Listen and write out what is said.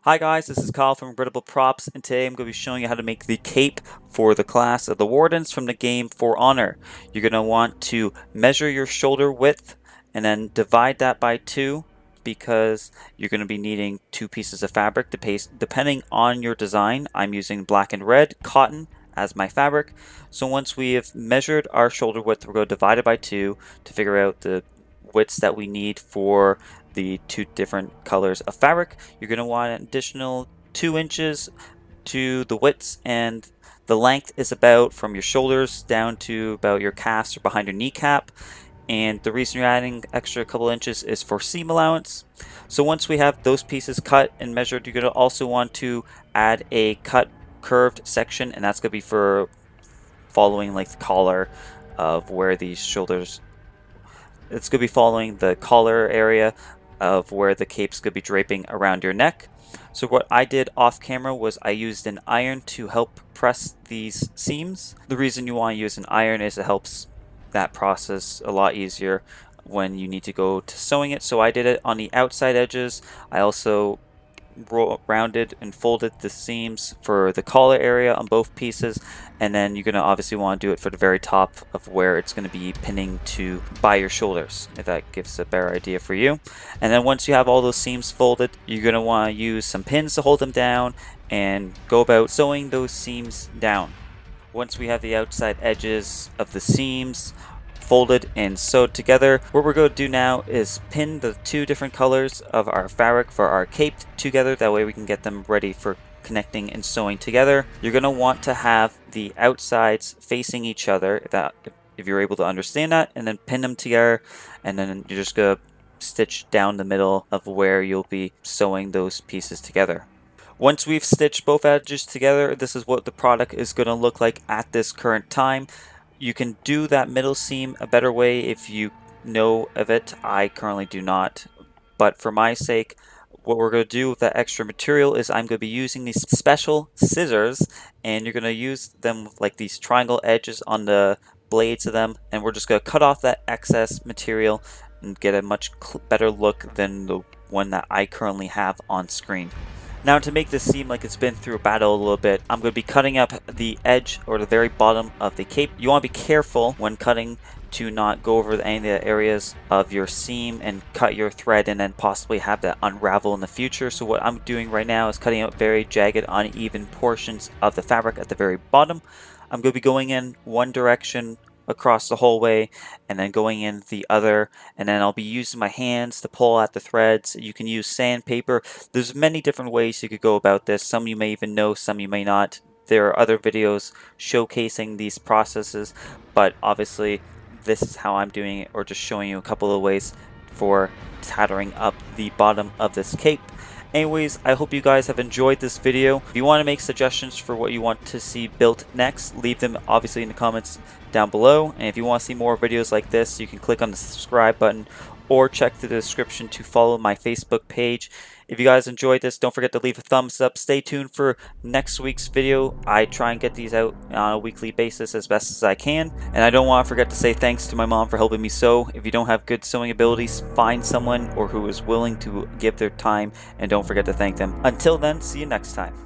Hi guys, this is Kyle from Regrettable Props, and today I'm going to be showing you how to make the cape for the class of the Wardens from the game For Honor. You're going to want to measure your shoulder width and then divide that by 2 because you're going to be needing 2 pieces of fabric to paste depending on your design. I'm using black and red cotton as my fabric. So once we have measured our shoulder width, we're going to divide it by 2 to figure out the widths that we need for the 2 different colors of fabric. You're going to want an additional 2 inches to the widths, and the length is about from your shoulders down to about your calves or behind your kneecap. And the reason you're adding extra couple inches is for seam allowance. So once we have those pieces cut and measured, you're going to also want to add a cut curved section, and that's going to be for following like the collar of where these shoulders. It's going to be following the collar area of where the cape's going to be draping around your neck. So what I did off camera was I used an iron to help press these seams. The reason you want to use an iron is it helps that process a lot easier when you need to go to sewing it. So I did it on the outside edges. I also rounded and folded the seams for the collar area on both pieces, and then you're going to obviously want to do it for the very top of where it's going to be pinning to by your shoulders, if that gives a better idea for you. And then once you have all those seams folded, you're going to want to use some pins to hold them down and go about sewing those seams down. Once we have the outside edges of the seams folded and sewed together, what we're going to do now is pin the 2 different colors of our fabric for our cape together. That way we can get them ready for connecting and sewing together. You're going to want to have the outsides facing each other, if you're able to understand that, and then pin them together, and then you're just going to stitch down the middle of where you'll be sewing those pieces together. Once we've stitched both edges together, this is what the product is going to look like at this current time. You can do that middle seam a better way if you know of it. I currently do not, but for my sake, what we're going to do with that extra material is I'm going to be using these special scissors, and you're going to use them with like these triangle edges on the blades of them, and we're just going to cut off that excess material and get a much better look than the one that I currently have on screen. Now, to make this seem like it's been through a battle a little bit, I'm going to be cutting up the edge or the very bottom of the cape. You want to be careful when cutting to not go over any of the areas of your seam and cut your thread and then possibly have that unravel in the future. So what I'm doing right now is cutting out very jagged, uneven portions of the fabric at the very bottom. I'm going to be going in one direction across the whole way and then going in the other, and then I'll be using my hands to pull at the threads. You can use sandpaper. There's many different ways you could go about this. Some you may even know, some you may not. There are other videos showcasing these processes, but obviously this is how I'm doing it, or just showing you a couple of ways for tattering up the bottom of this cape. Anyways, I hope you guys have enjoyed this video. If you want to make suggestions for what you want to see built next, leave them obviously in the comments down below. And if you want to see more videos like this, you can click on the subscribe button or check the description to follow my Facebook page. If you guys enjoyed this, don't forget to leave a thumbs up. Stay tuned for next week's video. I try and get these out on a weekly basis as best as I can. And I don't want to forget to say thanks to my mom for helping me sew. If you don't have good sewing abilities, find someone or who is willing to give their time, and don't forget to thank them. Until then, see you next time.